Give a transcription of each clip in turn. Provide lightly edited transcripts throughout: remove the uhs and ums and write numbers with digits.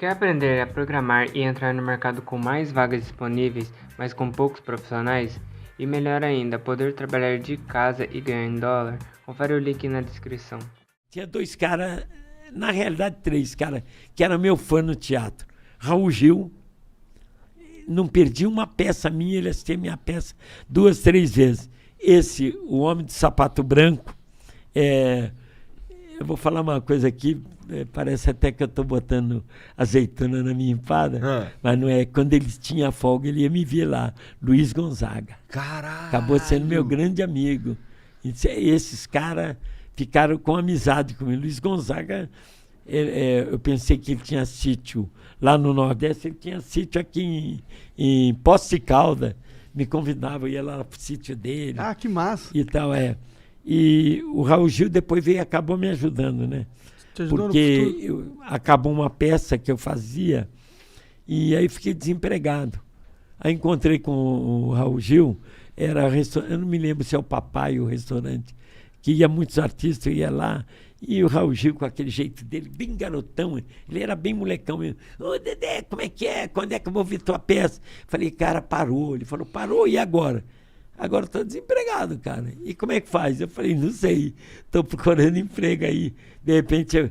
Quer aprender a programar e entrar no mercado com mais vagas disponíveis, mas com poucos profissionais? E melhor ainda, poder trabalhar de casa e ganhar em dólar? Confere o link na descrição. Tinha dois caras, na realidade três caras, que era meu fã no teatro. Raul Gil, não perdi uma peça minha, ele assistia minha peça 2, 3 vezes. Esse, o Homem de Sapato Branco, eu vou falar uma coisa aqui, parece até que eu estou botando azeitona na minha empada, mas não é. Quando ele tinha folga, ele ia me ver lá. Luiz Gonzaga. Caralho! Acabou sendo meu grande amigo. Esses caras ficaram com amizade comigo. Luiz Gonzaga, eu pensei que ele tinha sítio lá no Nordeste, ele tinha sítio aqui em Poços de Caldas. Me convidava, eu ia lá pro sítio dele. Ah, que massa! E tal, E o Raul Gil depois veio, acabou me ajudando, né? Te ajudou Porque acabou uma peça que eu fazia e aí fiquei desempregado. Aí encontrei com o Raul Gil, eu não me lembro se é o Papai, o restaurante, que ia muitos artistas, ia lá, e o Raul Gil com aquele jeito dele, bem garotão, ele era bem molecão mesmo. Ô Dedé, como é que é? Quando é que eu vou ver tua peça? Falei, cara, parou. Ele falou, parou, e agora? Agora estou desempregado, cara. E como é que faz? Eu falei, não sei, estou procurando emprego aí. De repente,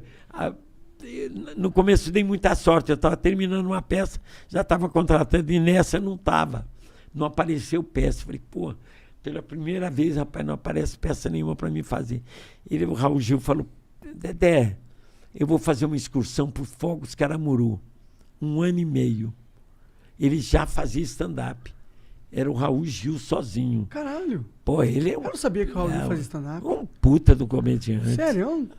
no começo dei muita sorte, eu estava terminando uma peça, já estava contratando, e nessa não estava. Não apareceu peça. Falei, pô, pela primeira vez, rapaz, não aparece peça nenhuma para mim fazer. O Raul Gil falou, Dedé, eu vou fazer uma excursão por Fogos Caramuru. 1 ano e meio. Ele já fazia stand-up. Era o Raul Gil sozinho. Caralho! Pô, ele é Eu não sabia que o Raul Gil fazia stand-up. Um puta do comediante. Sério?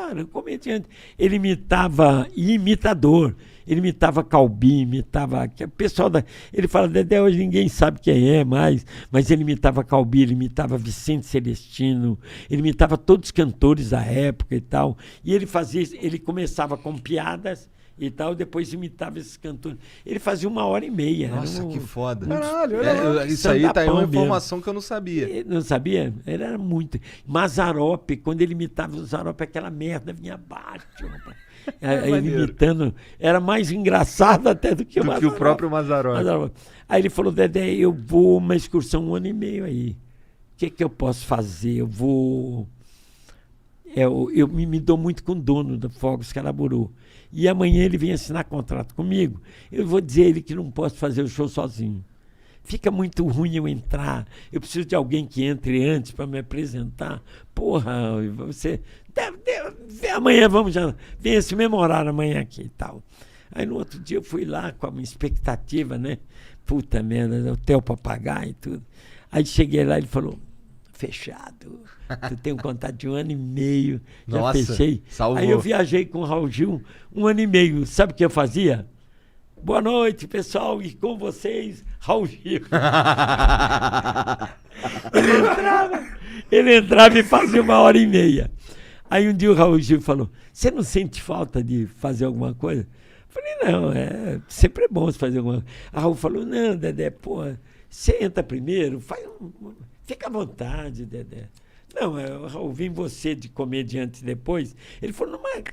Era um comediante. Ele imitava imitador. Ele imitava Calbi, imitava... O pessoal ele fala, Dedé, hoje ninguém sabe quem é mais, mas ele imitava Calbi, ele imitava Vicente Celestino, ele imitava todos os cantores da época e tal. E ele começava com piadas e tal, depois imitava esses cantores. Ele fazia 1h30. Nossa, que foda. Caralho, isso aí tá aí uma informação que eu não sabia. Não sabia? Ele era muito. Mazzaropi, quando ele imitava o Mazzaropi, aquela merda vinha abaixo. Ele imitando, era mais engraçado até do que o próprio Mazzaropi. Aí ele falou, Dedé, eu vou uma excursão 1 ano e meio aí. O que eu posso fazer? Eu vou... Eu me dou muito com o dono da Fogos Caramuru. E amanhã ele vem assinar contrato comigo. Eu vou dizer a ele que não posso fazer o show sozinho. Fica muito ruim eu entrar. Eu preciso de alguém que entre antes para me apresentar. Porra, você... amanhã vamos já... Vem esse mesmo horário amanhã aqui e tal. Aí no outro dia eu fui lá com a minha expectativa, né? Puta merda, hotel para pagar e tudo. Aí cheguei lá e ele falou... Fechado. Tu tem um contrato de 1 ano e meio. Já Nossa, fechei. salvou. Aí eu viajei com o Raul Gil 1 ano e meio. Sabe o que eu fazia? Boa noite, pessoal. E com vocês, Raul Gil. Ele entrava e fazia 1h30. Aí um dia o Raul Gil falou, você não sente falta de fazer alguma coisa? Eu falei, não, sempre é bom você fazer alguma coisa. A Raul falou, não, Dedé, pô, você entra primeiro, fica à vontade, Dedé. Não, eu vi você de comediante depois. Ele falou, não, mas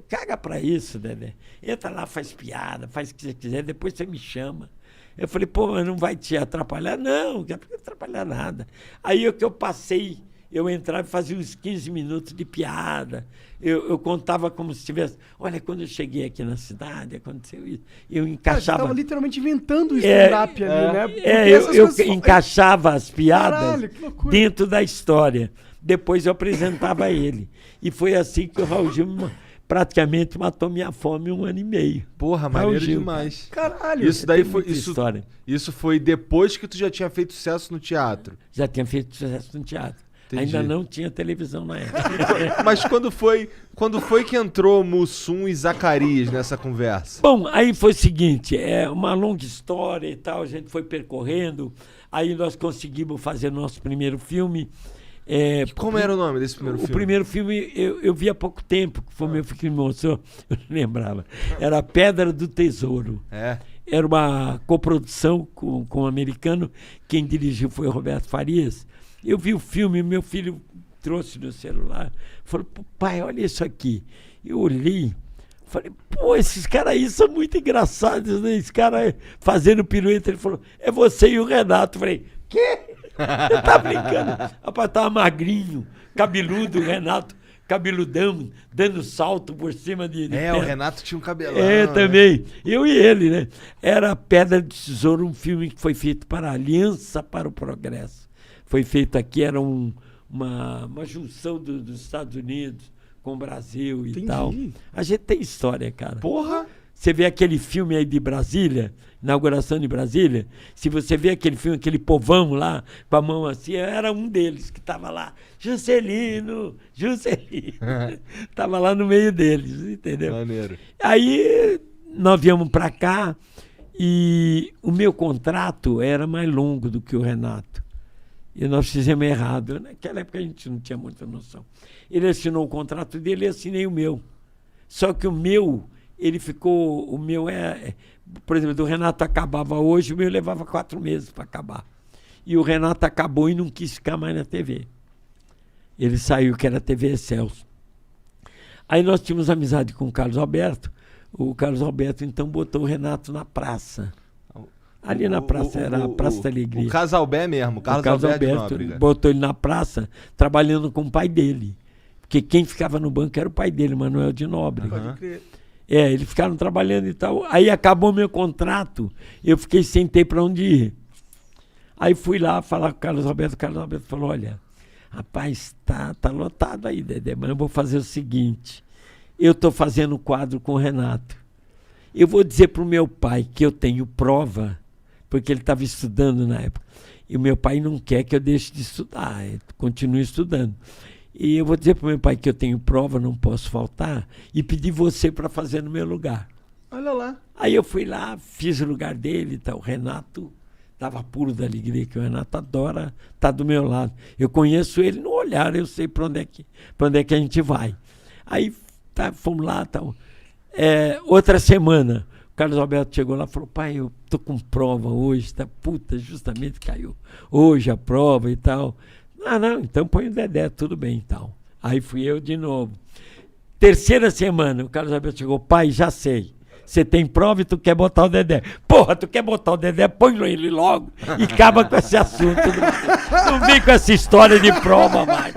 caga pra isso, Dedé. Entra lá, faz piada, faz o que você quiser, depois você me chama. Eu falei, pô, mas não vai te atrapalhar? Não, não quer atrapalhar nada. Aí o que eu passei, eu entrava e fazia uns 15 minutos de piada. Eu contava como se tivesse... Olha, quando eu cheguei aqui na cidade, aconteceu isso. Eu encaixava... Você estava literalmente inventando o stand-up ali, né? Eu encaixava as piadas. Caralho, que loucura. Dentro da história. Depois eu apresentava ele. E foi assim que o Raul Gil praticamente matou minha fome 1 ano e meio. Porra, maneiro demais. Caralho. Isso daí foi... História. Isso foi depois que tu já tinha feito sucesso no teatro? Já tinha feito sucesso no teatro. Entendi. Ainda não tinha televisão na época. Mas quando foi que entrou Mussum e Zacarias nessa conversa? Bom, aí foi o seguinte, uma longa história e tal, a gente foi percorrendo, aí nós conseguimos fazer nosso primeiro filme. Como era o nome desse primeiro filme? O primeiro filme eu vi há pouco tempo, que foi meu filho que me mostrou, eu não lembrava. Era Pedra do Tesouro. Era uma coprodução com um americano, quem dirigiu foi o Roberto Farias. Eu vi o filme, meu filho trouxe no celular, falou, pai, olha isso aqui. Eu olhei, Falei, pô, esses caras aí são muito engraçados, né? Esse cara fazendo pirueta. Ele falou, é você e o Renato. Falei, quê? Eu tava brincando. Rapaz, tava magrinho, cabeludo, o Renato, cabeludão, dando salto por cima de o pedra. Renato tinha um cabelão. Também. Eu e ele, né? Era Pedra de Tesouro, um filme que foi feito para a Aliança para o Progresso. Foi feito aqui, era uma junção dos Estados Unidos com o Brasil e tal. A gente tem história, cara. Porra! Você vê aquele filme aí de Brasília, inauguração de Brasília, se você vê aquele filme, aquele povão lá, com a mão assim, era um deles que estava lá, Juscelino. Estava lá no meio deles, entendeu? Maneiro. Aí nós viemos para cá e o meu contrato era mais longo do que o Renato. E nós fizemos errado. Naquela época a gente não tinha muita noção. Ele assinou o contrato dele e assinei o meu. Só que o meu, ele ficou... O meu por exemplo, do Renato acabava hoje, o meu levava 4 meses para acabar. E o Renato acabou e não quis ficar mais na TV. Ele saiu, que era a TV Excelsior. Aí nós tínhamos amizade com o Carlos Alberto. O Carlos Alberto, então, botou o Renato na praça. Ali na praça, era a Praça da Alegria. O Casalbé mesmo, o Carlos Alberto botou ele na praça, trabalhando com o pai dele. Porque quem ficava no banco era o pai dele, Manuel de Nóbrega. Pode crer. Eles ficaram trabalhando e tal. Aí acabou meu contrato, eu fiquei sem ter para onde ir. Aí fui lá falar com o Carlos Alberto falou, olha, rapaz, tá lotado aí, Dedé, mas eu vou fazer o seguinte, eu estou fazendo quadro com o Renato. Eu vou dizer para o meu pai que eu tenho prova, porque ele estava estudando na época. E o meu pai não quer que eu deixe de estudar, continue estudando. E eu vou dizer para o meu pai que eu tenho prova, não posso faltar, e pedir você para fazer no meu lugar. Olha lá. Aí eu fui lá, fiz o lugar dele, tá, o Renato estava puro da alegria, que o Renato adora estar do meu lado. Eu conheço ele no olhar, eu sei para onde é que a gente vai. Aí fomos lá, tal. Outra semana, o Carlos Alberto chegou lá e falou, pai, eu tô com prova hoje, tá? Puta, justamente caiu hoje a prova e tal. Não, então põe o Dedé, tudo bem e tal. Aí fui eu de novo. Terceira semana, o Carlos Alberto chegou, pai, já sei. Você tem prova e tu quer botar o Dedé. Porra, tu quer botar o Dedé, põe ele logo e acaba com esse assunto. Não vem com essa história de prova mais.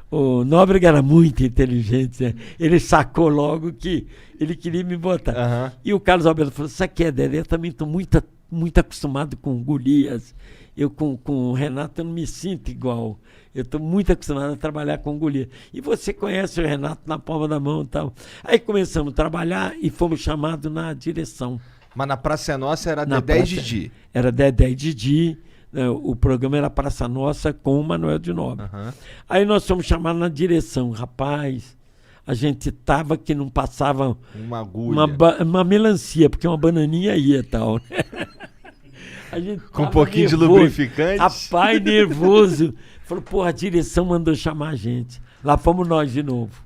O Nóbrega era muito inteligente, né? Ele sacou logo que ele queria me botar. Uhum. E o Carlos Alberto falou, sabe o que é, Dedé? Eu também estou muito acostumado com Golias. Eu com o Renato eu não me sinto igual. Eu estou muito acostumado a trabalhar com Golias. E você conhece o Renato na palma da mão e tal. Aí começamos a trabalhar e fomos chamados na direção. Mas na Praça é Nossa era Dedé e Didi. Era Dedé e Didi. O programa era Praça Nossa com o Manuel de Nóbrega. Uhum. Aí nós fomos chamados na direção. Rapaz, a gente tava que não passava uma agulha. Uma melancia, porque uma bananinha ia e tal. A gente com um pouquinho nervoso, de lubrificante. Rapaz, nervoso. Falou, porra, a direção mandou chamar a gente. Lá fomos nós de novo.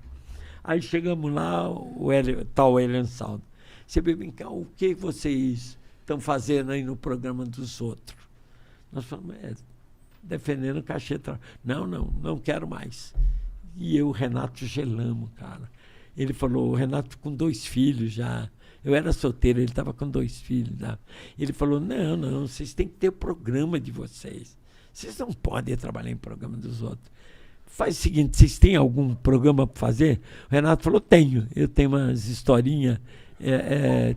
Aí chegamos lá, o Elian Saldo. Você vem cá, o que vocês estão fazendo aí no programa dos outros? Nós falamos, defendendo o cachê. Não quero mais. E eu, o Renato, gelamos, cara. Ele falou, o Renato com 2 filhos já. Eu era solteiro, ele estava com 2 filhos. Já. Ele falou, não, vocês têm que ter o programa de vocês. Vocês não podem trabalhar em programa dos outros. Faz o seguinte, vocês têm algum programa para fazer? O Renato falou, tenho. Eu tenho umas historinhas,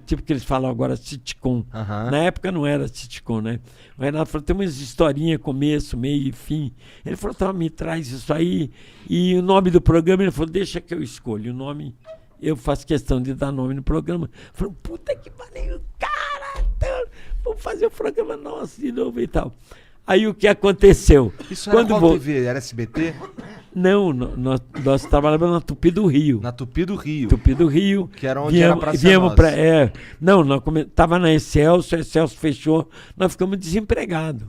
tipo que eles falam agora, sitcom. Uhum. Na época não era sitcom, né? O Renato falou, tem umas historinhas, começo, meio e fim. Ele falou, então me traz isso aí. E o nome do programa, ele falou, deixa que eu escolho o nome. Eu faço questão de dar nome no programa. Falei, puta que pariu, cara, vamos fazer o programa nosso de novo e tal. Aí o que aconteceu? Isso era qual TV? Era SBT? Não, nós trabalhávamos na Tupi do Rio. Na Tupi do Rio. Tupi do Rio. Que era onde era a Praça Nossa. Não, nós estava na Excelsior fechou, nós ficamos desempregados.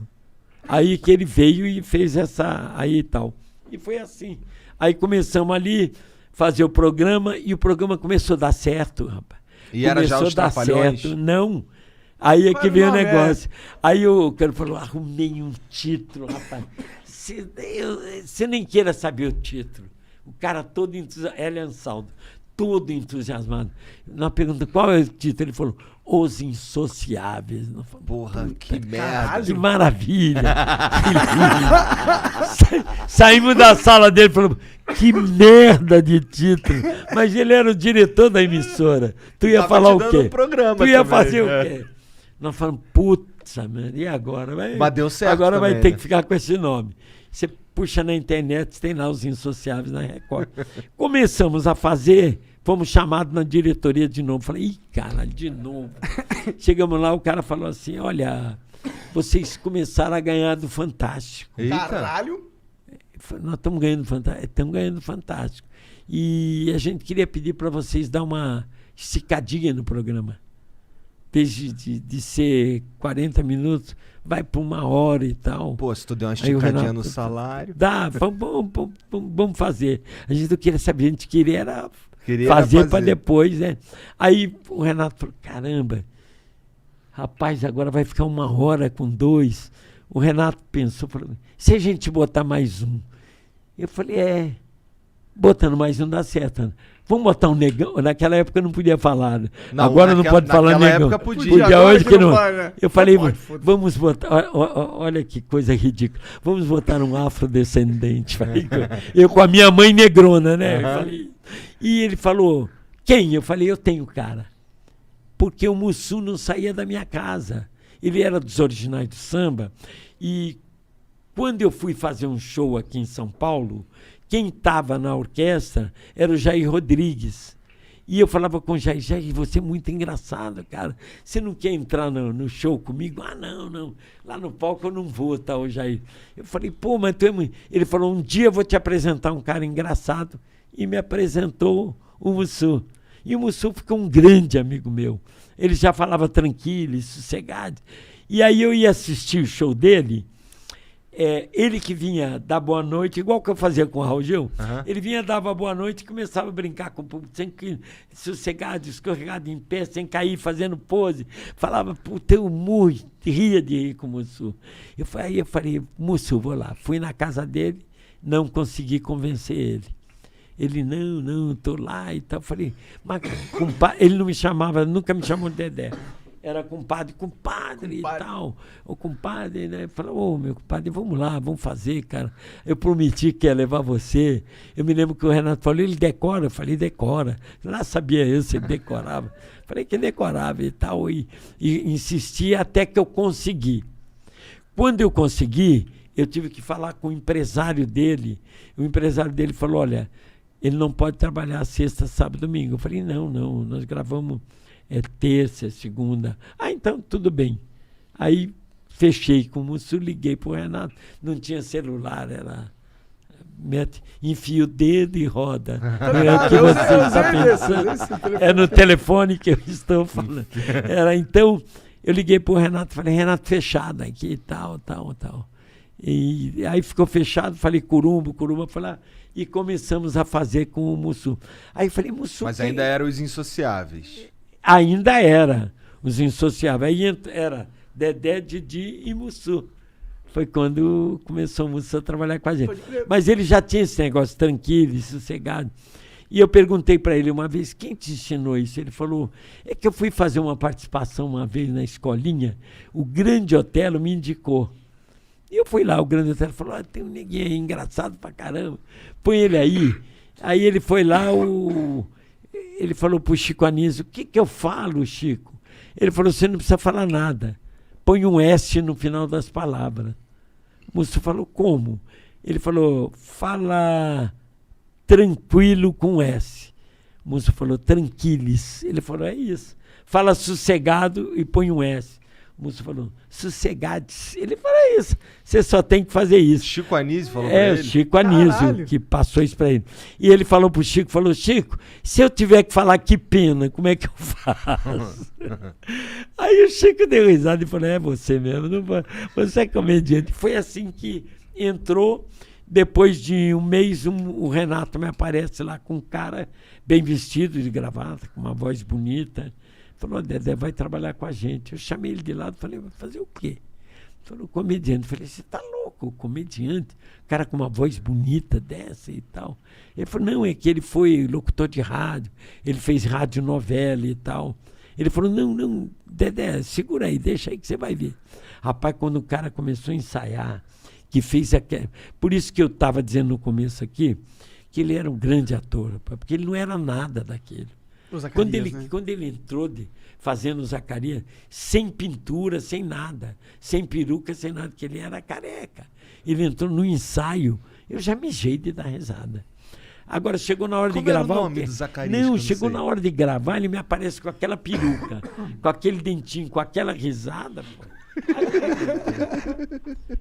Aí que ele veio e fez essa aí e tal. E foi assim. Aí começamos ali fazer o programa e o programa começou a dar certo, rapaz. E era já os Trapalhões? Certo. Não. Aí é que veio o negócio. Aí o cara falou, arrumei um título, rapaz. Você nem queira saber o título. O cara todo entusiasmado, Elian Saldo, todo entusiasmado. Na pergunta, qual é o título? Ele falou, Os Insociáveis. Porra, que merda. Que maravilha. Que lindo. Saímos da sala dele e falamos, que merda de título. Mas ele era o diretor da emissora. Tu ia falar o quê? Tu ia fazer o quê? Nós falamos, putz, e agora? Mas deu certo agora também, vai ter né? que ficar com esse nome. Você puxa na internet, tem lá Os Insociáveis na Record. Começamos a fazer, fomos chamados na diretoria de novo. Falei, ih, caralho, de novo. Chegamos lá, o cara falou assim, olha, vocês começaram a ganhar do Fantástico. Eita. Caralho. Nós estamos ganhando Fantástico. Estamos ganhando Fantástico. E a gente queria pedir para vocês dar uma esticadinha no programa. Desde de ser 40 minutos, vai para 1 hora e tal. Pô, se tu der uma Aí o esticadinha Renato, no salário. Dá, vamos fazer. A gente não queria saber, a gente queria era Queria fazer para depois, né? Aí o Renato falou, caramba, rapaz, agora vai ficar 1 hora com 2. O Renato pensou, falou, se a gente botar mais um? Eu falei, botando mais um dá certo, né? Vamos botar um negão? Naquela época não podia falar. Né? Não, agora não pode falar naquela negão. época podia. Podia hoje que não. Vai, né? Eu falei, Pode, foda-se. vamos botar. Olha que coisa ridícula. Vamos botar um afrodescendente. Falei, eu com a minha mãe negrona, né? Eu falei, e ele falou, quem? Eu falei, eu tenho cara. Porque o Mussum não saía da minha casa. Ele era dos Originais do Samba. E quando eu fui fazer um show aqui em São Paulo, quem estava na orquestra era o Jair Rodrigues. E eu falava com o Jair, Jair, você é muito engraçado, cara. Você não quer entrar no show comigo? Ah, não. Lá no palco eu não vou, tá, o Jair. Eu falei, pô, mas tu é muito... Ele falou, um dia eu vou te apresentar um cara engraçado. E me apresentou o Mussum. E o Mussum ficou um grande amigo meu. Ele já falava tranquilo, sossegado. E aí eu ia assistir o show dele... ele que vinha dar boa noite, igual que eu fazia com o Raul Gil, ele vinha, dava boa noite e começava a brincar com o público, sem que, sossegado, escorregado em pé, sem cair, fazendo pose. Falava, puta, eu muito, ria de rir com o Mussum. Aí eu falei, Mussum, vou lá. Fui na casa dele, não consegui convencer ele. Ele, não, tô lá e tal. Falei, mas compadre, ele não me chamava, nunca me chamou de Dedé. Era compadre e tal. O compadre, né? Falou, meu compadre, vamos lá, vamos fazer, cara. Eu prometi que ia levar você. Eu me lembro que o Renato falou, ele decora? Eu falei, decora. Lá sabia eu se ele decorava. Falei que decorava e tal. E insisti até que eu consegui. Quando eu consegui, eu tive que falar com o empresário dele. O empresário dele falou, olha, ele não pode trabalhar sexta, sábado, domingo. Eu falei, não, nós gravamos... terça, segunda. Então, tudo bem. Aí, fechei com o Mussum, liguei para o Renato. Não tinha celular, era... enfia o dedo e roda. Não é o que você está pensando. É no telefone que eu estou falando. Então, eu liguei para o Renato, falei, Renato, fechado aqui e tal. E aí ficou fechado, falei, Curumba, foi lá. E começamos a fazer com o Mussum. Aí eu falei, Mussum... Mas ainda eram Os Insociáveis. Ainda era Os Insociáveis. Aí era Dedé, Didi e Mussum. Foi quando começou o Mussum a trabalhar com a gente. Mas ele já tinha esse negócio tranquilo e sossegado. E eu perguntei para ele uma vez, quem te ensinou isso? Ele falou, é que eu fui fazer uma participação uma vez na escolinha, o Grande Otelo me indicou. E eu fui lá, o Grande Otelo falou, tem um neguinho aí engraçado pra caramba, põe ele aí. Aí ele foi lá, ele falou pro Chico Anísio, o que eu falo, Chico? Ele falou, você não precisa falar nada. Põe um S no final das palavras. O Mussum falou, como? Ele falou, fala tranquilo com S. O Mussum falou, tranquilis. Ele falou, é isso. Fala sossegado e põe um S. O Mussum falou, sossegades. Ele falou, é isso. Você só tem que fazer isso. Chico Anísio falou pra ele? O Chico Anísio, que passou isso pra ele. E ele falou pro Chico, Chico, se eu tiver que falar que pena, como é que eu faço? Aí o Chico deu risada e falou, é você mesmo, você é comediante. Foi assim que entrou. Depois de um mês, o Renato me aparece lá com um cara bem vestido, de gravata, com uma voz bonita. Falou, Dedé, vai trabalhar com a gente. Eu chamei ele de lado e falei, vai fazer o quê? Falou, comediante. Eu falei, você tá louco, comediante? O cara com uma voz bonita dessa e tal. Ele falou, não, é que ele foi locutor de rádio, ele fez radionovela e tal. Ele falou, não, Dedé, segura aí, deixa aí que você vai ver. Rapaz, quando o cara começou a ensaiar, que fez aquele... Por isso que eu estava dizendo no começo aqui, que ele era um grande ator, rapaz, porque ele não era nada daquele. Quando ele entrou fazendo o Zacarias, sem pintura, sem nada, sem peruca, sem nada, que ele era careca. Ele entrou no ensaio, eu já mijei de dar risada. Agora, chegou na hora de gravar... Como era o nome do Zacarias? Não, chegou na hora de gravar, ele me aparece com aquela peruca, com aquele dentinho, com aquela risada. Pô.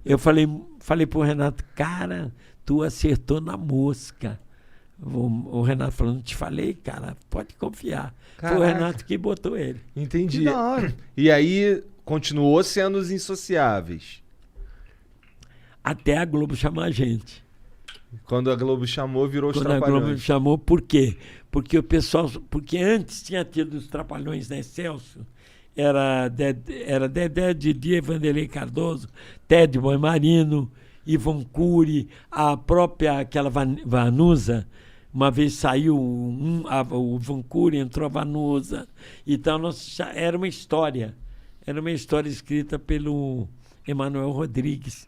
Eu falei pro Renato, cara, tu acertou na mosca. O Renato falou, não te falei, cara, pode confiar. Caraca. Foi o Renato que botou ele. Entendi. Que da hora. E aí, continuou sendo os Insociáveis. Até a Globo chamar a gente. Quando a Globo chamou, virou os Quando a Trapalhões. Globo chamou, por quê? Porque antes tinha tido os Trapalhões da Excelsior. Era Dedé, Didi, Vanderlei Cardoso, Ted Boi Marino, Ivon Cury, a própria aquela Vanusa. Uma vez saiu o Ivon Cury, entrou a Vanusa. Então, era uma história. Era uma história escrita pelo Emanuel Rodrigues.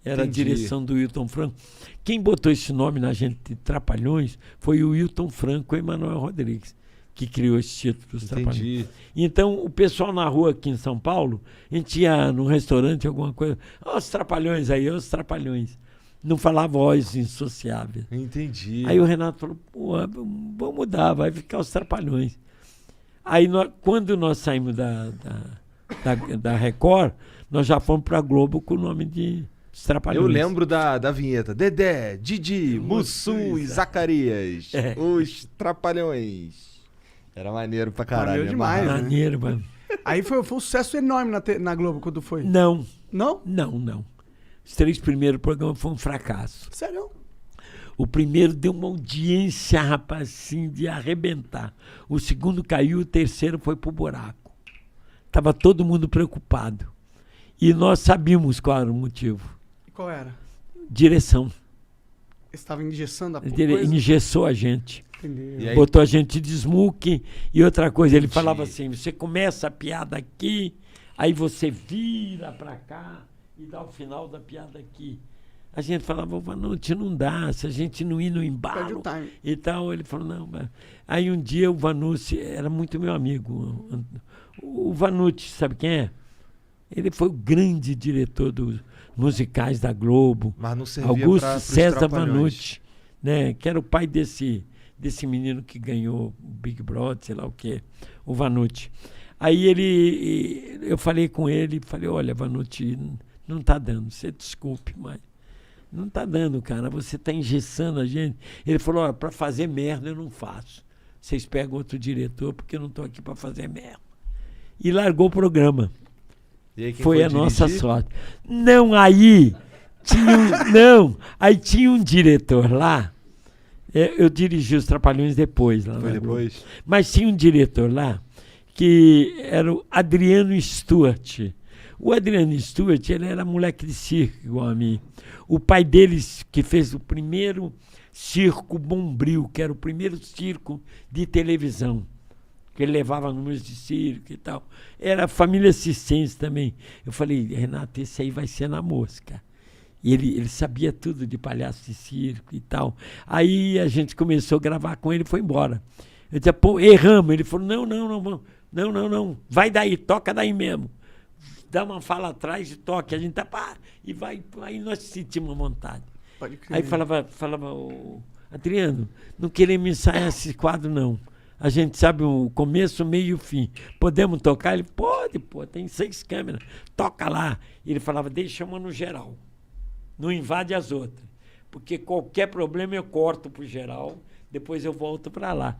Era Entendi. a direção do Wilton Franco. Quem botou esse nome na gente de Trapalhões foi o Wilton Franco e o Emanuel Rodrigues, que criou esse título dos Trapalhões. Entendi. Então, o pessoal na rua aqui em São Paulo, a gente ia num restaurante, alguma coisa, os Trapalhões aí, os Trapalhões. Não falava Os Insociáveis. Entendi. Aí o Renato falou, pô, vamos mudar, vai ficar os Trapalhões. Aí, quando nós saímos da Record, nós já fomos para a Globo com o nome de Os Trapalhões. Eu lembro da vinheta. Dedé, Didi, Mussum e Zacarias. É. Os Trapalhões. Era maneiro pra caralho. Maneiro demais, Amarrado. né? Maneiro, mano. Aí foi um sucesso enorme na Globo quando foi. Não. Não? Os 3 primeiros programas foram um fracasso. Sério? O primeiro deu uma audiência, rapaz, assim, de arrebentar. O segundo caiu, o terceiro foi pro buraco. Tava todo mundo preocupado. E nós sabíamos qual era o motivo. E qual era? Direção. Estava engessando a coisa? Engessou a gente. Entendeu? E aí? Botou a gente de smoke. E outra coisa, ele Entendi. falava assim, você começa a piada aqui, aí você vira pra cá e dá o final da piada aqui. A gente falava, Vanucci, não dá, se a gente não ir no Perde embalo o time. e tal. Ele falou, não. Mas... Aí um dia o Vanucci era muito meu amigo. O Vanucci, sabe quem é? Ele foi o grande diretor dos musicais da Globo. Mas não servia Augusto pros César Trapalhões. Vanucci, né? Que era o pai desse menino que ganhou o Big Brother, sei lá o quê, o Vanucci. Aí eu falei com ele, falei, olha, Vanucci, não tá dando, você desculpe, mas não tá dando, cara, você tá engessando a gente. Ele falou, olha, para fazer merda eu não faço. Vocês pegam outro diretor porque eu não tô aqui para fazer merda. E largou o programa. E aí, quem Foi a dirigir? nossa sorte. Não, aí tinha um diretor lá. Eu dirigi os Trapalhões depois. Lá Foi na Globo. depois? Mas tinha um diretor lá que era o Adriano Stuart. O Adriano Stuart, ele era moleque de circo, igual a mim. O pai deles, que fez o primeiro circo Bombril, que era o primeiro circo de televisão, que ele levava números de circo e tal. Era família assistente também. Eu falei, Renato, esse aí vai ser na mosca. E ele sabia tudo de palhaço de circo e tal. Aí a gente começou a gravar com ele e foi embora. Eu disse, pô, erramos. Ele falou, não, vai daí, toca daí mesmo. Dá uma fala atrás e toque. A gente tá, pá, e vai. Aí nós sentimos uma vontade. Pode crer. Aí falava, Adriano, não queremos ensaiar esse quadro, não. A gente sabe o começo, meio e o fim. Podemos tocar? Ele, pode, pô, tem 6 câmeras. Toca lá. E ele falava, deixa uma no geral. Não invade as outras. Porque qualquer problema eu corto pro geral, depois eu volto para lá.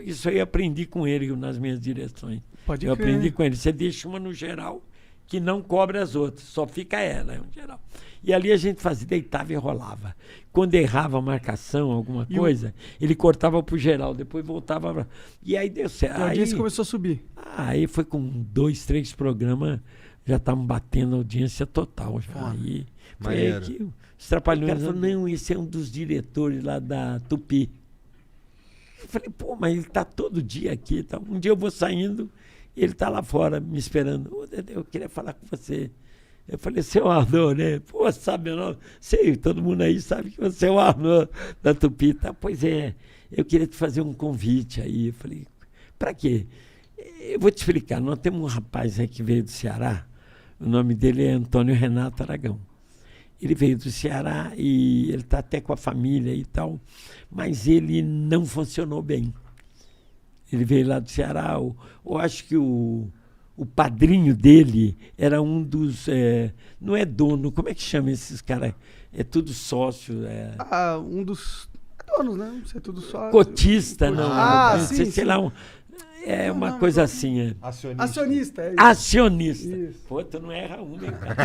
Isso aí eu aprendi com ele nas minhas direções. Pode eu crer. aprendi com ele. Você deixa uma no geral que não cobre as outras, só fica ela, no geral. E ali a gente fazia, deitava e rolava. Quando errava a marcação, alguma coisa, ele cortava pro geral, depois voltava e aí deu certo. E a audiência começou a subir. Aí foi com 2, 3 programas, já estavam batendo audiência total. Já. Aí foi aí Maneiro. que os Trapalhões... O cara falou, não, esse é um dos diretores lá da Tupi. Eu falei, pô, mas ele tá todo dia aqui. Tá? Um dia eu vou saindo, ele tá lá fora me esperando. Ô, Dedé, eu queria falar com você. Eu falei, seu Arnô, né? Pô, sabe meu nome? Sei, todo mundo aí sabe que você é o Arnô da Tupi. Tá? Pois é, eu queria te fazer um convite aí. Eu falei, pra quê? Eu vou te explicar. Nós temos um rapaz aí que veio do Ceará. O nome dele é Antônio Renato Aragão. Ele veio do Ceará e ele está até com a família e tal, mas ele não funcionou bem. Ele veio lá do Ceará, eu acho que o padrinho dele era um dos... não é dono, como é que chama esses caras? É tudo sócio. Um dos donos, né? Não sei, tudo só. Cotista, não. Sim, sei lá, uma coisa assim. Acionista, é isso. Acionista. Isso. Pô, tu não erra um, hein, cara?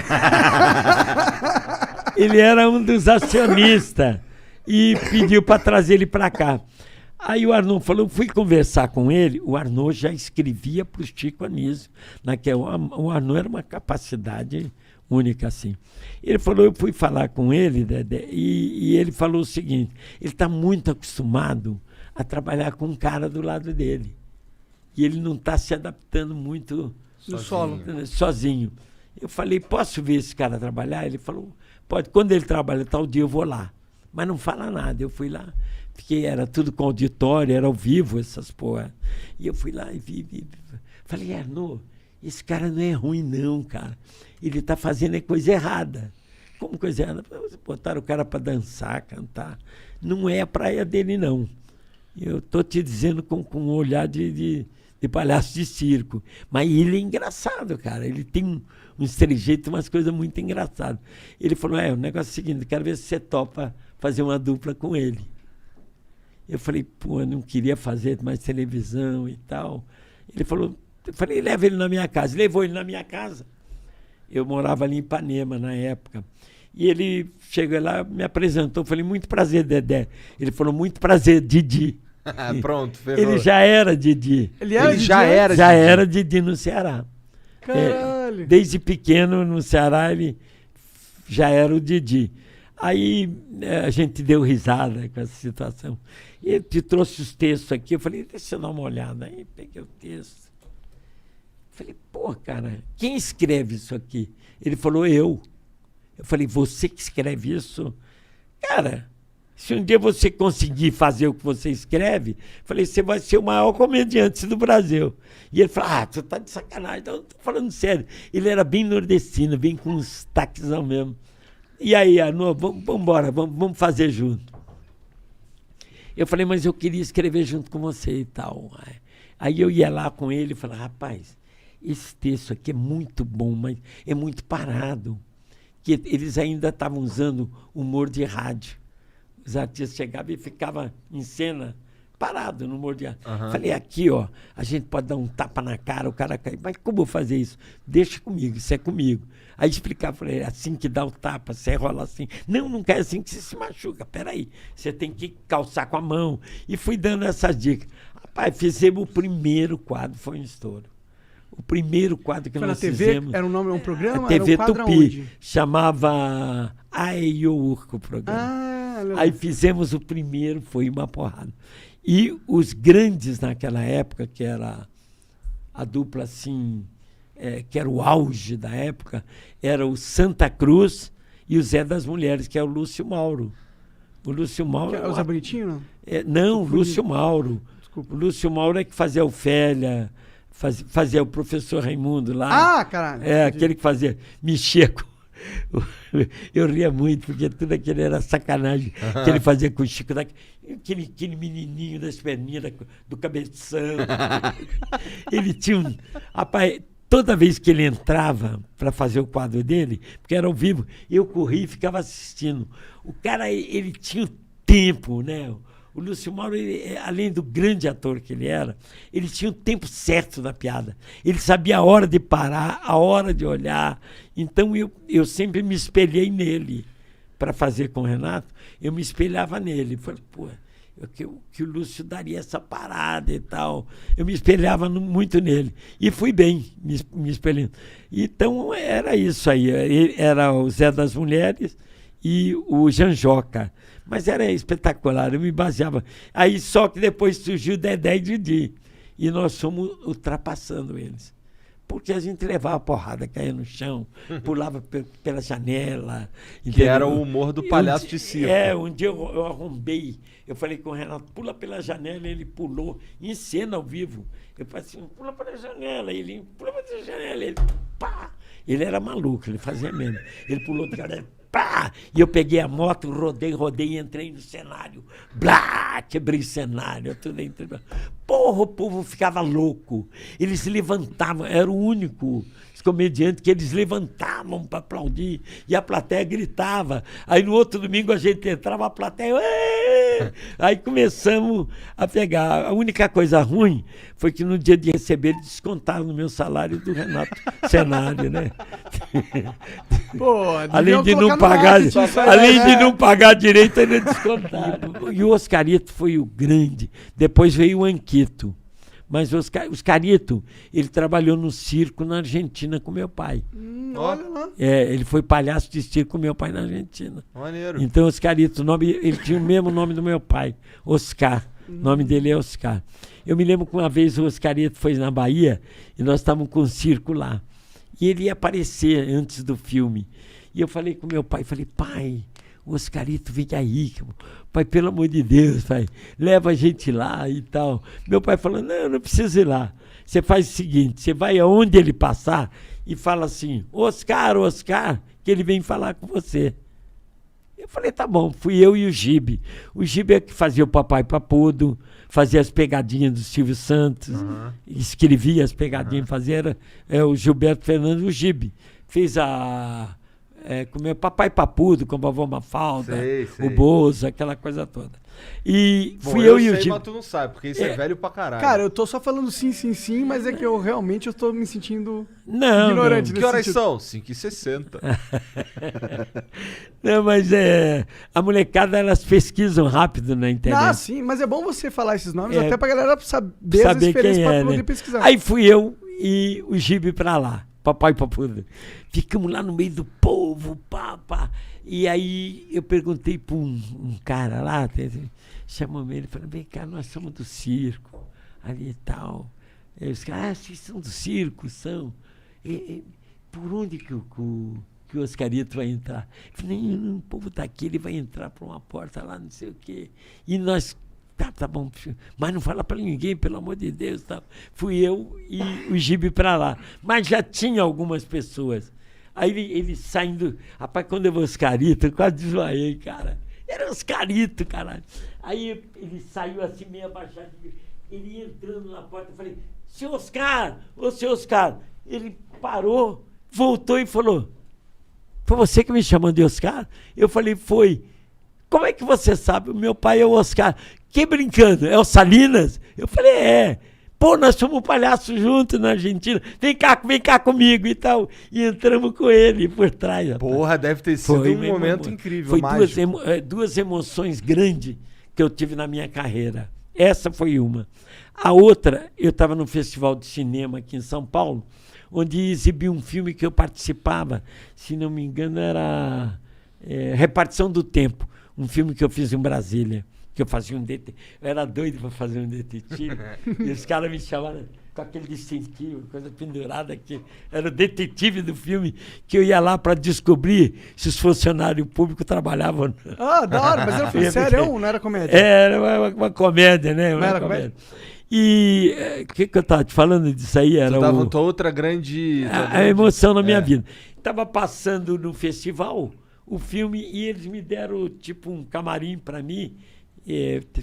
Ele era um dos acionistas e pediu para trazer ele para cá. Aí o Arnô falou, fui conversar com ele, o Arnô já escrevia para o Chico Anísio. O Arnô era uma capacidade única, assim. Ele falou, eu fui falar com ele, Dedé, e ele falou o seguinte, ele está muito acostumado a trabalhar com um cara do lado dele. E ele não está se adaptando muito sozinho. Eu falei, posso ver esse cara trabalhar? Ele falou, pode. Quando ele trabalha tal dia, eu vou lá. Mas não fala nada. Eu fui lá, porque era tudo com auditório, era ao vivo, essas porra. E eu fui lá e vi. Falei, Arnô, esse cara não é ruim não, cara. Ele está fazendo coisa errada. Como coisa errada? Botaram o cara para dançar, cantar. Não é a praia dele, não. Eu estou te dizendo com um olhar de palhaço de circo. Mas ele é engraçado, cara. Ele tem uns trejeitos, umas coisas muito engraçadas. Ele falou, o negócio é o seguinte, quero ver se você topa fazer uma dupla com ele. Eu falei, pô, eu não queria fazer mais televisão e tal. Ele falou, eu falei, leva ele na minha casa. Levou ele na minha casa. Eu morava ali em Ipanema na época. E ele chegou lá, me apresentou. Eu falei, muito prazer, Dedé. Ele falou, muito prazer, Didi. Pronto, ferrou. Ele já era Didi. Ele já era Didi no Ceará. Caralho. Desde pequeno no Ceará ele já era o Didi. Aí a gente deu risada com essa situação. E ele te trouxe os textos aqui. Eu falei, deixa eu dar uma olhada. Aí peguei o texto. Falei, pô, cara, quem escreve isso aqui? Ele falou, eu. Eu falei, você que escreve isso? Cara, se um dia você conseguir fazer o que você escreve, falei, você vai ser o maior comediante do Brasil. E ele falou, você tá de sacanagem. Então, eu tô falando sério. Ele era bem nordestino, bem com uns taquezão mesmo. E aí, Arnô, vamos embora, vamos fazer junto. Eu falei, mas eu queria escrever junto com você e tal. Aí eu ia lá com ele e falava, rapaz, esse texto aqui é muito bom, mas é muito parado. Que eles ainda estavam usando humor de rádio. Os artistas chegavam e ficavam em cena parado no humor de rádio. Uhum. Falei, aqui, ó, a gente pode dar um tapa na cara, o cara cai. Mas como eu vou fazer isso? Deixa comigo, isso é comigo. Aí explicava, falei, é assim que dá o tapa, você rola assim. Não cai assim que você se machuca. Peraí, você tem que calçar com a mão. E fui dando essas dicas. Rapaz, fizemos o primeiro quadro, foi um estouro. O primeiro quadro que nós fizemos... Era um nome, um programa? A TV era um Tupi. onde? Chamava Aiourco o programa. Aí fizemos o primeiro, foi uma porrada. E os grandes naquela época, que era a dupla assim, que era o auge da época, era o Santa Cruz e o Zé das Mulheres, que é o Lúcio Mauro. O Lúcio Mauro... O Zé Bonitinho, não? Não, o Lúcio Mauro. Desculpa. O Lúcio Mauro é que fazia Ofélia... Fazia o professor Raimundo lá. Ah, caralho. Aquele que fazia, mexia com... Eu ria muito, porque tudo aquilo era sacanagem que ele fazia com o Chico. Aquele menininho das perninhas, do cabeção. Ele tinha um... Rapaz, toda vez que ele entrava para fazer o quadro dele, porque era ao vivo, eu corria e ficava assistindo. O cara, ele tinha o tempo, né? O Lúcio Mauro, além do grande ator que ele era, ele tinha o tempo certo da piada. Ele sabia a hora de parar, a hora de olhar. Então, eu sempre me espelhei nele. Para fazer com o Renato, eu me espelhava nele. Falei, pô, que o Lúcio daria essa parada e tal. Eu me espelhava muito nele. E fui bem me espelhando. Então, era isso aí. Era o Zé das Mulheres e o Janjoca. Mas era espetacular, eu me baseava. Aí, só que depois surgiu Dedé e Didi. E nós fomos ultrapassando eles. Porque a gente levava porrada, caía no chão, pulava pela janela. Que entendeu? era o humor do palhaço de circo. Um dia eu arrombei. Eu falei com o Renato, pula pela janela. Ele pulou, em cena, ao vivo. Eu falei assim, pula pela janela. Ele pula pela janela. Ele, pá! Ele era maluco, ele fazia mesmo. Ele pulou de janela, pá! E eu peguei a moto, rodei e entrei no cenário. Blá! Quebrei o cenário. Tudo entrei. Porra, o povo ficava louco. Eles se levantavam, era o único comediante que eles levantavam para aplaudir e a plateia gritava. Aí no outro domingo a gente entrava, a plateia... Êêê! Aí começamos a pegar. A única coisa ruim foi que no dia de receber descontaram no meu salário do Renato Cenário, né? Pô, além de não pagar direito, ele descontaram. E o Oscarito foi o grande. Depois veio o Anquito. Mas o Oscarito, ele trabalhou no circo na Argentina com meu pai. Olha lá. Ele foi palhaço de circo com meu pai na Argentina. Maneiro. Então, Oscarito, ele tinha o mesmo nome do meu pai, Oscar. O nome dele é Oscar. Eu me lembro que uma vez o Oscarito foi na Bahia e nós estávamos com um circo lá. E ele ia aparecer antes do filme. E eu falei com meu pai, pai, o Oscarito vem aí. Pai, pelo amor de Deus, pai, leva a gente lá e tal. Meu pai falou, não precisa ir lá. Você faz o seguinte, você vai aonde ele passar e fala assim, Oscar, que ele vem falar com você. Eu falei, tá bom, fui eu e o Gibe. O Gibe é que fazia o Papai Papudo, fazia as pegadinhas do Silvio Santos, escrevia as pegadinhas, fazia o Gilberto Fernandes, o Gibe. Fez como é Papai Papudo, com a vovó Mafalda, o Bozo, aquela coisa toda. E fui eu e o Gibe. Mas tu não sabe, porque isso é velho pra caralho. Cara, eu tô só falando sim, mas é que eu realmente estou me sentindo ignorante. Que horas são? 5h60. Não, mas a molecada, elas pesquisam rápido na internet. Ah, sim, mas é bom você falar esses nomes até pra galera saber as diferenças pra poder pesquisar. Aí fui eu e o Gibe pra lá. Papai Papudo. Ficamos lá no meio do povo, pá. E aí eu perguntei para um cara lá, chamou ele, falou, vem cá, nós somos do circo, ali e tal. E os caras, vocês são do circo, são. Por onde que o Oscarito vai entrar? Eu falei, não, o povo está aqui, ele vai entrar por uma porta lá, não sei o quê. E nós... Tá bom, mas não fala pra ninguém, pelo amor de Deus. Tá. Fui eu e o Gibe pra lá. Mas já tinha algumas pessoas. Aí ele saindo. Rapaz, quando eu vi o Oscarito, eu quase desmaiei, cara. Era Oscarito, caralho. Aí ele saiu assim, meio abaixado. Ele ia entrando na porta. Eu falei, seu Oscar, Ele parou, voltou e falou, foi você que me chamou de Oscar? Eu falei, foi. Como é que você sabe? O meu pai é o Oscar. Que brincando? É o Salinas? Eu falei, Pô, nós somos palhaços juntos na Argentina. Vem cá comigo e tal. E entramos com ele por trás. Rapaz. Porra, deve ter sido um momento incrível, foi mágico. duas emoções grandes que eu tive na minha carreira. Essa foi uma. A outra, eu estava num festival de cinema aqui em São Paulo, onde exibia um filme que eu participava. Se não me engano, era Repartição do Tempo. Um filme que eu fiz em Brasília, que eu fazia um detetive. Eu era doido para fazer um detetive. E os caras me chamaram com aquele distintivo, coisa pendurada aqui. Era o detetive do filme, que eu ia lá para descobrir se os funcionários públicos trabalhavam ou não. Ah, da hora, mas era filme sério, não era comédia? Era uma comédia, né? Não era comédia? E o que eu estava te falando disso aí? Era tua outra grande... A emoção na minha vida. Estava passando no festival o filme e eles me deram tipo um camarim para mim,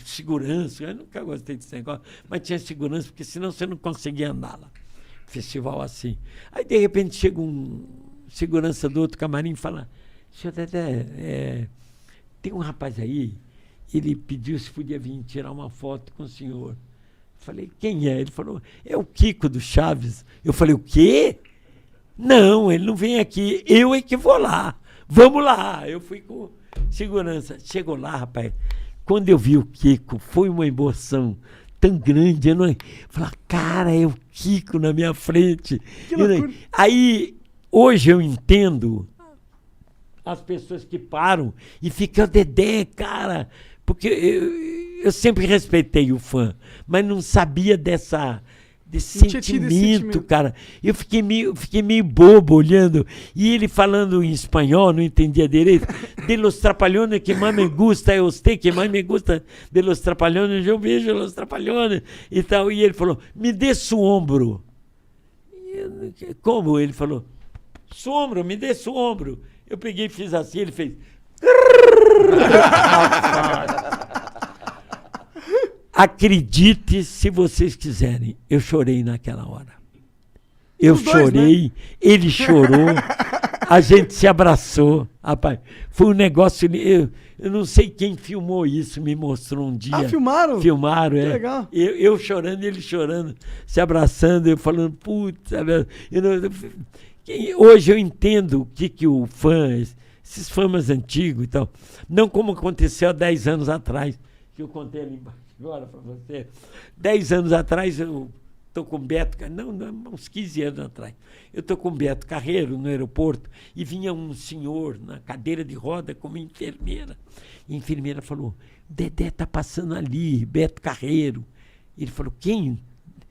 segurança. Eu nunca gostei desse negócio, mas tinha segurança, porque senão você não conseguia andar lá. Festival assim. Aí de repente chega um segurança do outro camarim e fala, senhor Dedé, tem um rapaz aí, ele pediu se podia vir tirar uma foto com o senhor. Eu falei, quem é? Ele falou, é o Kiko do Chaves. Eu falei, o quê? Não, ele não vem aqui, eu é que vou lá. Vamos lá. Eu fui com segurança. Chegou lá, rapaz. quando eu vi o Kiko, foi uma emoção tão grande. Eu não falei, cara, é o Kiko na minha frente. Aí, hoje eu entendo as pessoas que param e ficam, Dedé, cara, porque eu sempre respeitei o fã, mas não sabia desse sentimento, cara. Eu fiquei meio bobo olhando, e ele falando em espanhol, não entendia direito. De los trapalhones que mais me gusta é você, que mais me gusta de los trapalhones, eu vejo los trapalhones e tal. E ele falou, me dê su ombro. Como? Ele falou, su ombro, me dê su ombro. Eu peguei e fiz assim, ele fez... Acredite se vocês quiserem, eu chorei naquela hora. Eu chorei, né? Ele chorou, a gente se abraçou. Rapaz, foi um negócio... Eu não sei quem filmou isso, me mostrou um dia. Ah, filmaram? Filmaram, que legal. Eu chorando, ele chorando, se abraçando, eu falando, putz... Hoje eu entendo o que o fã, esses fãs antigos e tal, não como aconteceu há 10 anos atrás, que eu contei ali embaixo agora para você. 10 anos atrás eu estou com o Beto, não, uns 15 anos atrás, eu estou com o Beto Carreiro no aeroporto e vinha um senhor na cadeira de roda com uma enfermeira. E a enfermeira falou, Dedé está passando ali, Beto Carreiro. Ele falou, quem?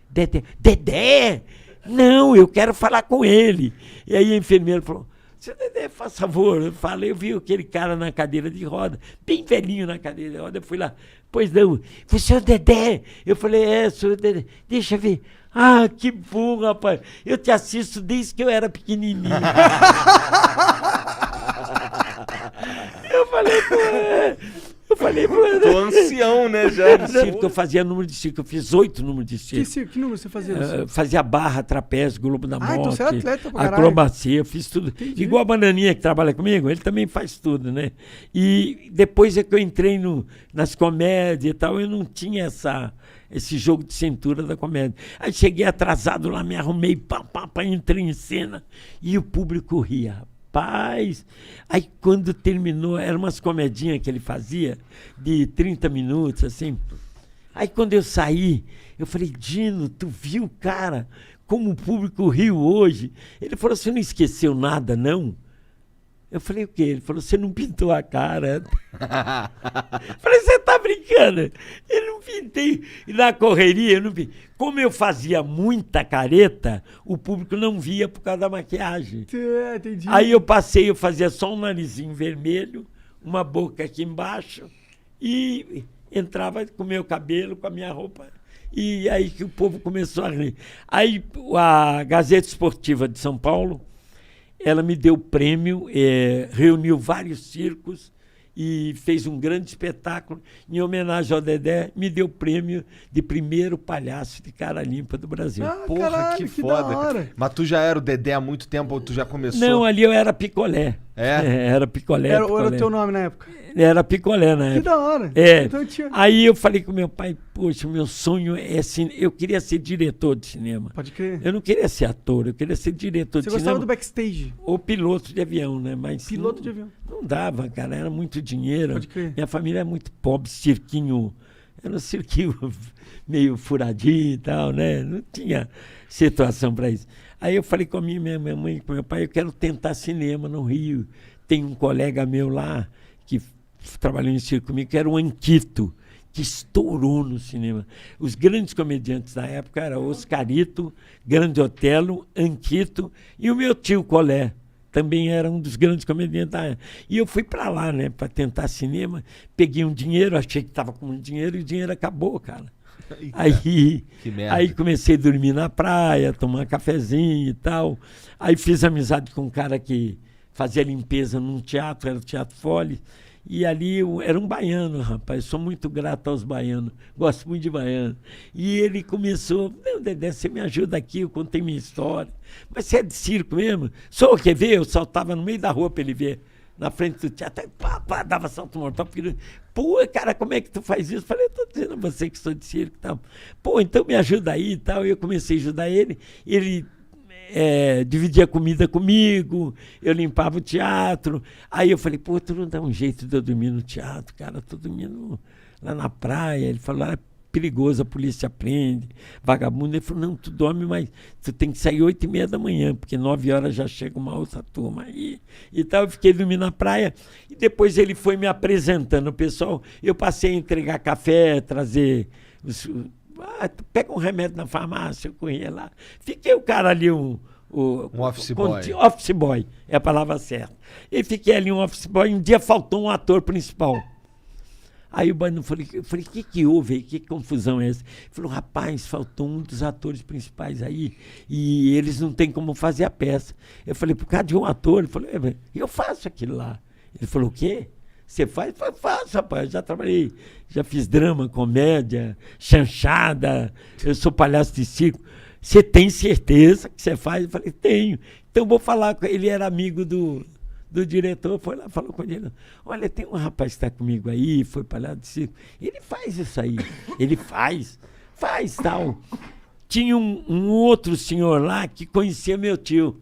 Dedé? Dedé! Não, eu quero falar com ele. E aí a enfermeira falou, seu Dedé, faz favor, eu vi aquele cara na cadeira de roda, bem velhinho na cadeira de roda, eu fui lá, pois não, foi seu Dedé. Eu falei, seu Dedé, deixa eu ver. Ah, que bom, rapaz, eu te assisto desde que eu era pequenininho. Eu falei, tô ancião, né, já. Circo, eu fazia número de circo, eu fiz 8 números de circo. Que número você fazia? Fazia barra, trapézio, Globo da Morte, então você é atleta pra caralho. Acrobacia, eu fiz tudo. Entendi. Igual a Bananinha que trabalha comigo, ele também faz tudo, né? E depois é que eu entrei nas comédias e tal, eu não tinha esse jogo de cintura da comédia. Aí cheguei atrasado lá, me arrumei, entrei em cena e o público ria. Rapaz, aí quando terminou, eram umas comedinhas que ele fazia, de 30 minutos, assim. Aí quando eu saí, eu falei, Dino, tu viu, cara, como o público riu hoje? Ele falou, você não esqueceu nada, não? Eu falei, o quê? Ele falou, você não pintou a cara. Falei, você tá brincando? Eu não pintei. E na correria, eu não pintei. Como eu fazia muita careta, o público não via por causa da maquiagem. Entendi. Aí eu fazia só um narizinho vermelho, uma boca aqui embaixo, e entrava com o meu cabelo, com a minha roupa. E aí que o povo começou a rir. Aí a Gazeta Esportiva de São Paulo, ela me deu prêmio, reuniu vários circos e fez um grande espetáculo. Em homenagem ao Dedé, me deu prêmio de primeiro palhaço de cara limpa do Brasil. Porra, caralho, que foda. Da hora. Mas tu já era o Dedé há muito tempo ou tu já começou? Não, ali eu era Picolé. Era Picolé. Era o teu nome na época? Era Picolé na época. Que da hora. Então, aí eu falei com meu pai, poxa, meu sonho é eu queria ser diretor de cinema. Pode crer. Eu não queria ser ator, eu queria ser diretor de cinema. Você gostava do backstage? Ou piloto de avião, né? Mas piloto de avião. Não dava, cara, era muito dinheiro. Pode crer. Minha família é muito pobre, cirquinho, era um cirquinho meio furadinho e tal, né? Não tinha situação para isso. Aí eu falei com a minha mãe e com meu pai, eu quero tentar cinema no Rio. Tem um colega meu lá que trabalhou em circo comigo, que era o Anquito, que estourou no cinema. Os grandes comediantes da época eram Oscarito, Grande Otelo, Anquito e o meu tio Colé. Também era um dos grandes comediantes da época. E eu fui para lá, né, para tentar cinema. Peguei um dinheiro, achei que estava com muito dinheiro e o dinheiro acabou, cara. Aí comecei a dormir na praia, tomar cafezinho e tal. Aí fiz amizade com um cara que fazia limpeza num teatro, era o Teatro Fole. E ali era um baiano, rapaz. Sou muito grato aos baianos. Gosto muito de baiano. E ele começou, não, Dedé, você me ajuda aqui, eu contei minha história. Mas você é de circo mesmo? Só quer ver? Eu saltava no meio da rua para ele ver. Na frente do teatro, dava salto mortal. Pô, cara, como é que tu faz isso? Falei, eu tô dizendo a você que sou de circo e tal. Pô, então me ajuda aí e tal. E eu comecei a ajudar ele. Ele dividia comida comigo, eu limpava o teatro. Aí eu falei, pô, tu não dá um jeito de eu dormir no teatro, cara, tô dormindo lá na praia. Ele falou, lá é perigoso, a polícia prende, vagabundo. Ele falou, não, tu dorme, mas tu tem que sair 8h30 da manhã, porque 9 horas já chega uma outra turma aí. E tal, eu fiquei dormindo na praia, e depois ele foi me apresentando o pessoal. Eu passei a entregar café, trazer... tu pega um remédio na farmácia, eu corria lá. Fiquei o cara ali, um office boy. Office boy, é a palavra certa. E fiquei ali um office boy, um dia faltou um ator principal. Aí o Baiano falou, o que houve aí? Que confusão é essa? Ele falou, rapaz, faltou um dos atores principais aí e eles não têm como fazer a peça. Eu falei, por causa de um ator? Ele falou, eu faço aquilo lá. Ele falou, o quê? Você faz? Eu faço, rapaz, eu já trabalhei, já fiz drama, comédia, chanchada, eu sou palhaço de circo. Você tem certeza que você faz? Eu falei, tenho. Então vou falar com ele. Ele era amigo do diretor, foi lá, falou com ele, olha, tem um rapaz que está comigo aí, foi palhaço de circo, ele faz isso aí, ele faz tal. Tinha um outro senhor lá que conhecia meu tio.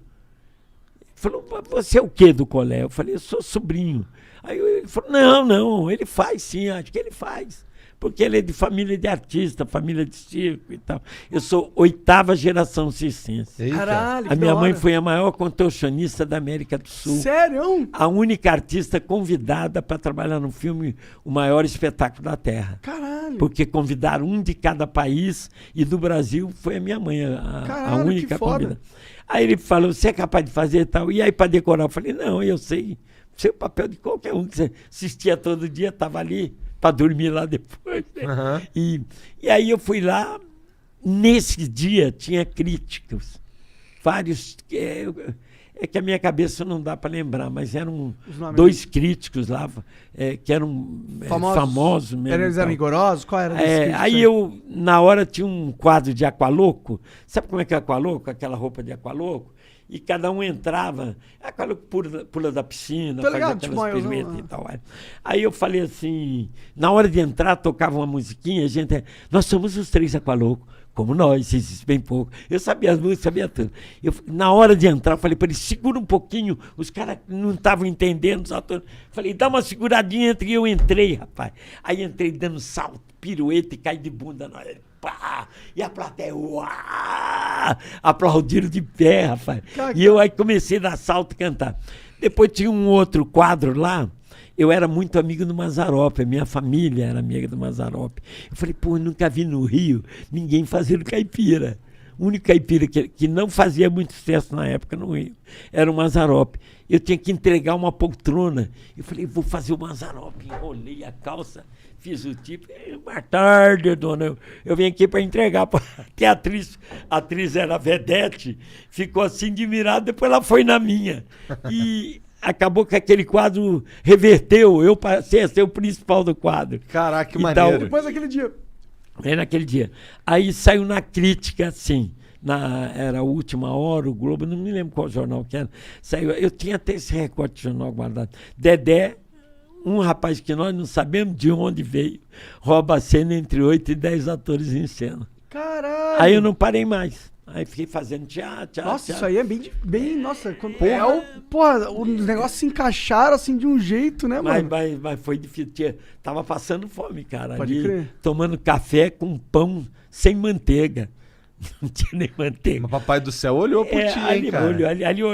Falou, você é o quê do colégio? Eu falei, eu sou sobrinho. Aí ele falou, não, ele faz sim, acho que ele faz. Porque ele é de família de artista, família de circo e tal. Eu sou 8ª geração circense. Caralho, a minha mãe foi a maior contorcionista da América do Sul. Sério? A única artista convidada para trabalhar no filme O Maior Espetáculo da Terra. Caralho. Porque convidaram um de cada país e do Brasil foi a minha mãe, a única convidada. Aí ele falou, você é capaz de fazer tal? E aí para decorar, eu falei, não, eu sei. Sei o papel de qualquer um que você assistia todo dia, estava ali para dormir lá depois. Né? Uhum. E aí eu fui lá, nesse dia tinha críticos, vários, é que a minha cabeça não dá para lembrar, mas eram 2 críticos lá, que eram famosos mesmo. Eles eram rigorosos? Qual era desse aí eu, na hora, tinha um quadro de Aqualoco, sabe como é que é Aqualoco? Aquela roupa de Aqualoco? E cada um entrava, aquela pula da piscina, fazia aquelas piruetas e tal. Aí eu falei assim, na hora de entrar, tocava uma musiquinha, a gente, nós somos os 3 Aqualoco, como nós, existe bem pouco. Eu sabia as músicas, sabia tudo. Na hora de entrar, eu falei para eles, segura um pouquinho, os caras não estavam entendendo, os atores. Falei, dá uma seguradinha, e eu entrei, rapaz. Aí entrei dando salto, pirueta e caí de bunda na hora. Pá! E a plateia, uau! Aplaudiram de pé, rapaz. E eu aí comecei a dar salto e cantar. Depois tinha um outro quadro lá, eu era muito amigo do Mazzaropi, a minha família era amiga do Mazzaropi. Eu falei, pô, eu nunca vi no Rio ninguém fazendo caipira. O único caipira que não fazia muito sucesso na época no Rio era o Mazzaropi. Eu tinha que entregar uma poltrona. Eu falei, vou fazer o Mazzaropi. Enrolei a calça, fiz o tipo. Boa tarde, dona. Eu vim aqui para entregar. Que a atriz era vedete, ficou assim admirada, depois ela foi na minha. E acabou que aquele quadro reverteu. Eu passei a ser o principal do quadro. Caraca, que maneiro. Depois daquele dia. Naquele dia. Aí saiu na crítica, assim, era a Última Hora, o Globo, não me lembro qual jornal que era. Saiu, eu tinha até esse recorte de jornal guardado. Dedé, um rapaz que nós não sabemos de onde veio, rouba a cena entre 8 e 10 atores em cena. Caralho! Aí eu não parei mais. Aí fiquei fazendo teatro. Nossa, isso aí é bem nossa. Porra, os negócios se encaixaram assim de um jeito, né, mano? Mas foi difícil. Tava passando fome, cara. Pode ali, crer. Tomando café com pão sem manteiga. Não tinha nem manteiga. Mas Papai do Céu olhou por ti, hein, cara? Ali olhou.